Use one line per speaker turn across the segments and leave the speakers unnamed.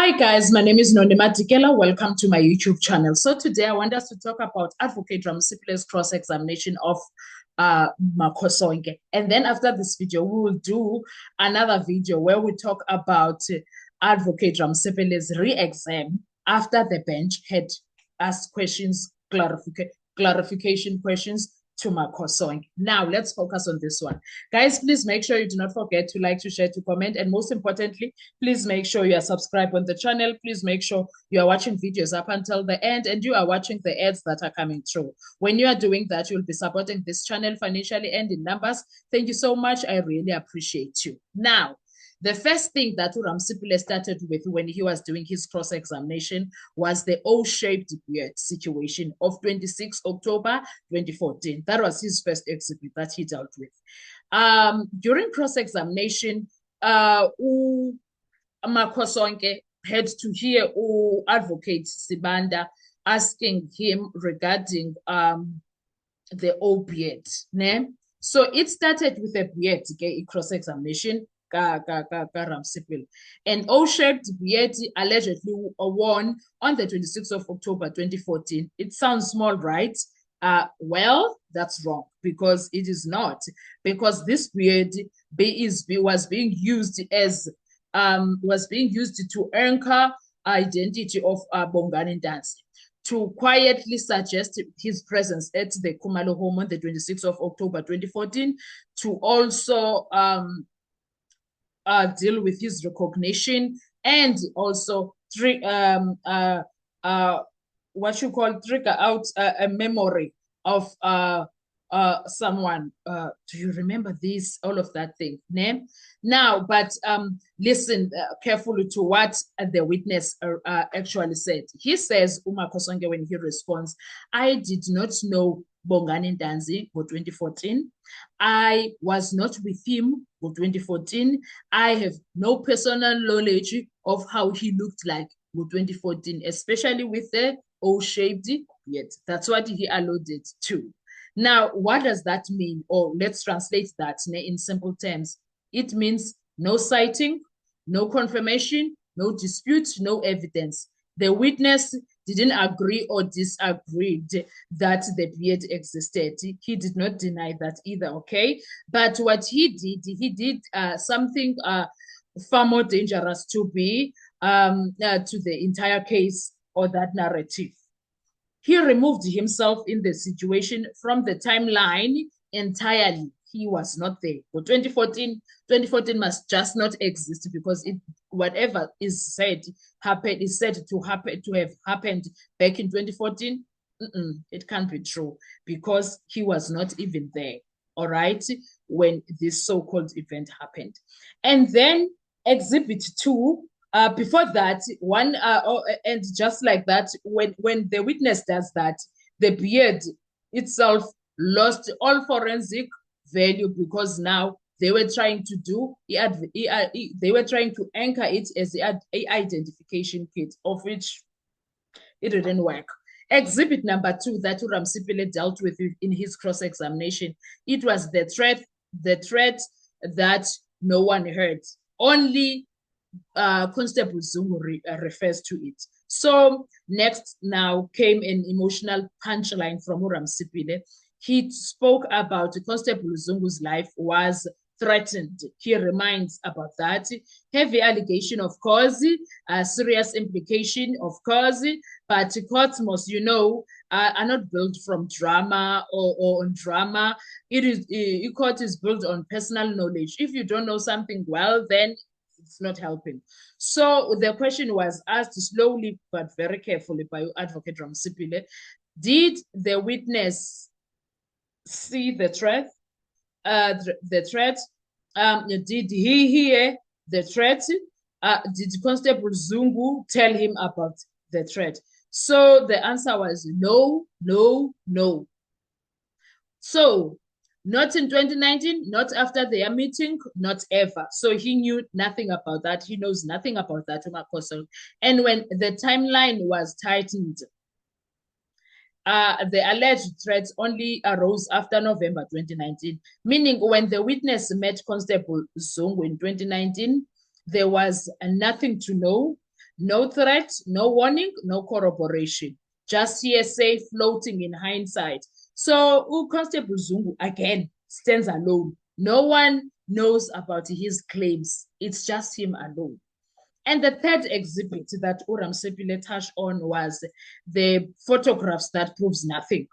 Hi guys, my name is Nonima Dikela. Welcome to my YouTube channel. So today I want us to talk about Advocate Ramsipile's cross-examination of Makhosonke. And then after this video, we will do another video where we talk about Advocate Ramsipile's re-exam after the bench had asked questions, clarification questions to Makhosonke. Now let's focus on this one. Guys, please make sure you do not forget to like, to share, to comment, and most importantly, please make sure you are subscribed on the channel. Please make sure you are watching videos up until the end and you are watching the ads that are coming through. When you are doing that, you'll be supporting this channel financially and in numbers. Thank you so much. I really appreciate you. Now, the first thing that Ramsipile started with when he was doing his cross-examination was the O-shaped beard situation of 26 October 2014. That was his first exhibit that he dealt with. During cross-examination, Makhosonke had to hear Advocate Sibanda asking him regarding the O beard. Ne? So it started with a beard, cross-examination. An O-shaped beard allegedly worn on the 26th of October 2014. It sounds small, right? Well, that's wrong because it is not. Because this beard was being used to anchor identity of Bongani Ndanzi, to quietly suggest his presence at the Khumalo home on the 26th of October 2014, to also deal with his recognition, and also trigger out a memory of someone. Do you remember this? All of that thing. Ne? Now, but listen carefully to what the witness actually said. He says, Makhosonke, when he responds, I did not know Bongani Ndanzi for 2014. I was not with him for 2014. I have no personal knowledge of how he looked like for 2014, especially with the O-shaped beard. That's what he alluded to. Now, what does that mean? Or let's translate that in simple terms. It means no citing, no confirmation, no dispute, no evidence. The witness didn't agree or disagreed that the beard existed. He did not deny that either, okay? But what he did something far more dangerous to the entire case or that narrative. He removed himself in the situation from the timeline entirely. He was not there. For 2014 must just not exist because whatever is said to have happened back in 2014. It can't be true because he was not even there, all right, when this so-called event happened. And then Exhibit 2, before that, and just like that, when the witness does that, the beard itself lost all forensic value because now they were trying to anchor it as a identification kit, of which it didn't work. Exhibit number 2 that Ramsipile dealt with in his cross-examination, it was the threat that no one heard. Only Constable Zungu refers to it. So next now came an emotional punchline from Ramsipile. He spoke about Constable Zungu's life was threatened. He reminds about that. Heavy allegation, of course, serious implication, of course, but courts must, are not built from drama or on drama. Court is built on personal knowledge. If you don't know something well, then it's not helping. So the question was asked slowly but very carefully by Advocate Ramsipile. Did the witness see the threat? Did he hear the threat? Did Constable Zungu tell him about the threat? So the answer was no, no, no. So not in 2019, not after their meeting, not ever. So he knew nothing about that. He knows nothing about that, Makhosonke. And when the timeline was tightened, the alleged threats only arose after November 2019, meaning when the witness met Constable Zungu in 2019, there was nothing to know. No threat, no warning, no corroboration. Just hearsay floating in hindsight. So Constable Zungu again stands alone. No one knows about his claims. It's just him alone. And the third exhibit that Uramsipile touched on was the photographs that proves nothing.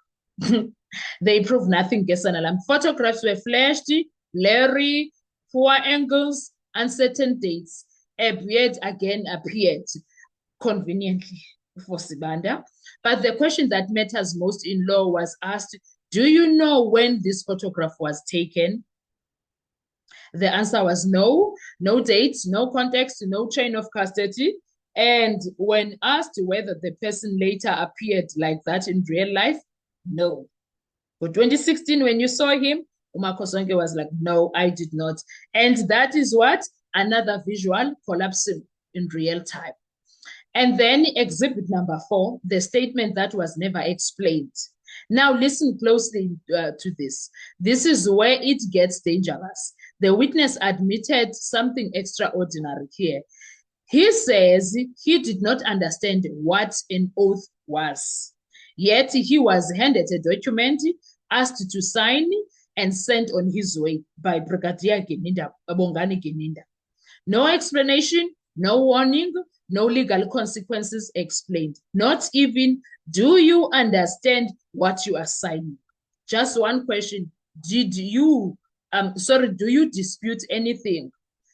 They prove nothing, Gesanalam. Photographs were flashed, blurry, poor angles, uncertain dates. A beard again appeared conveniently for Sibanda. But the question that matters most in law was asked, do you know when this photograph was taken? The answer was no, no date, no context, no chain of custody. And when asked whether the person later appeared like that in real life, no. For 2016, when you saw him, Umakosonke was like, no, I did not. And that is what? Another visual collapsing in real time. And then exhibit number 4, the statement that was never explained. Now listen closely to this. This is where it gets dangerous. The witness admitted something extraordinary here. He says he did not understand what an oath was. Yet he was handed a document, asked to sign, and sent on his way by Brigadier Geninda, Bongani Geninda. No explanation, no warning, no legal consequences explained. Not even, do you understand what you are signing? Just one question, do you dispute anything?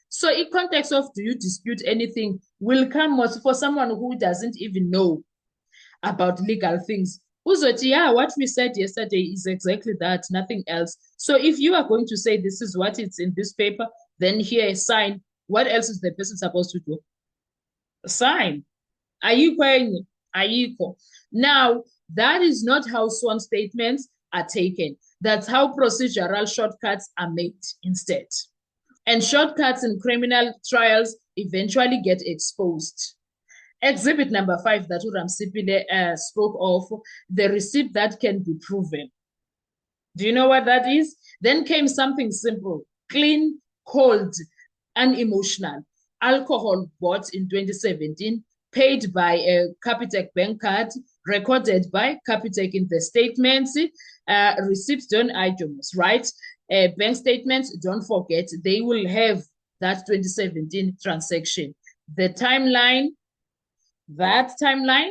So in context of do you dispute anything will come for someone who doesn't even know about legal things. Uzoti, yeah, what we said yesterday is exactly that, nothing else. So if you are going to say this is what it's in this paper, then here is sign. What else is the person supposed to do? Sign. Ayiko. Now, that is not how sworn statements are taken. That's how procedural shortcuts are made instead. And shortcuts in criminal trials eventually get exposed. Exhibit number 5 that Uramsipile spoke of, the receipt that can be proven. Do you know what that is? Then came something simple, clean, cold, unemotional. Alcohol bought in 2017, paid by a Capitec bank card, recorded by Capitec in the statements. Receipts don't items, right? Bank statements, don't forget, they will have that 2017 transaction. The timeline, that timeline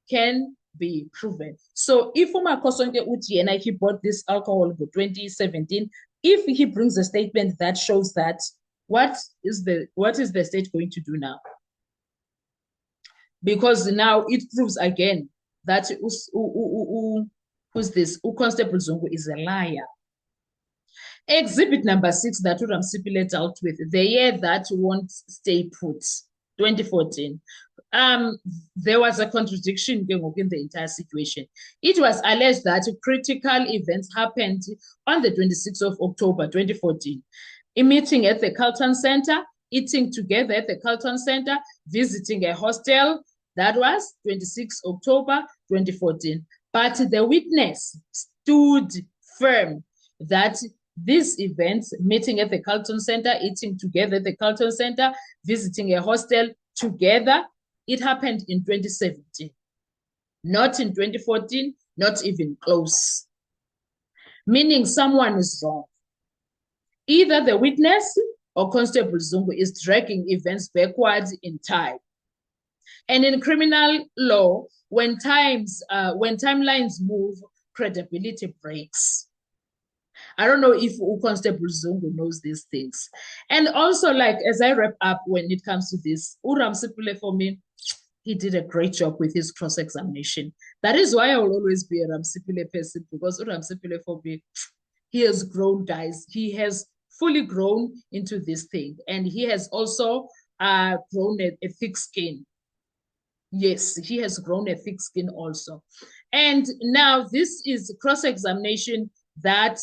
can be proven. So if Umakosonke Utiena, he bought this alcohol for 2017, if he brings a statement that shows that, what is the state going to do now? Because now it proves again that who's this? Constable Zungu is a liar. Exhibit number 6 that Uramsipile dealt with, the year that won't stay put, 2014. There was a contradiction in the entire situation. It was alleged that critical events happened on the 26th of October, 2014. A meeting at the Carlton Center, eating together at the Carlton Center, visiting a hostel. That was 26 October 2014. But the witness stood firm that these events, meeting at the Carlton Center, eating together at the Carlton Center, visiting a hostel together, it happened in 2017. Not in 2014, not even close. Meaning someone is wrong. Either the witness or Constable Zungu is dragging events backwards in time. And in criminal law, when timelines move, credibility breaks. I don't know if Constable Zungu knows these things. And also, like, as I wrap up when it comes to this, Uramsipile, for me, he did a great job with his cross-examination. That is why I will always be a Uramsipile person, because Uramsipile, for me, he has grown, guys. He has fully grown into this thing. And he has also grown a thick skin. Yes, he has grown a thick skin also. And now this is cross-examination that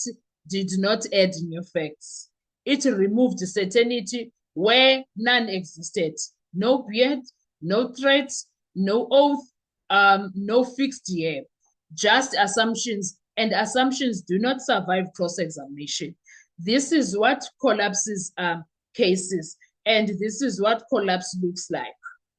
did not add new facts. It removed certainty where none existed. No beard, no threats, no oath, no fixed year. Just assumptions, and assumptions do not survive cross-examination. This is what collapses cases, and this is what collapse looks like.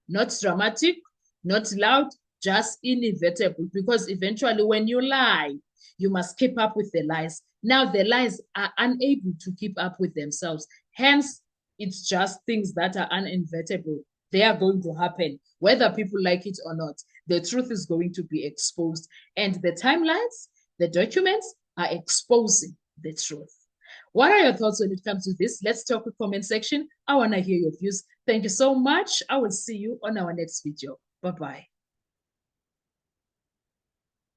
not dramatic, not loud, just inevitable. Because eventually, when you lie, you must keep up with the lies. Now, the lies are unable to keep up with themselves. Hence, it's just things that are uninevitable. They are going to happen, whether people like it or not. The truth is going to be exposed. And the timelines, the documents are exposing the truth. What are your thoughts when it comes to this? Let's talk in the comment section. I want to hear your views. Thank you so much. I will see you on our next video. Bye-bye.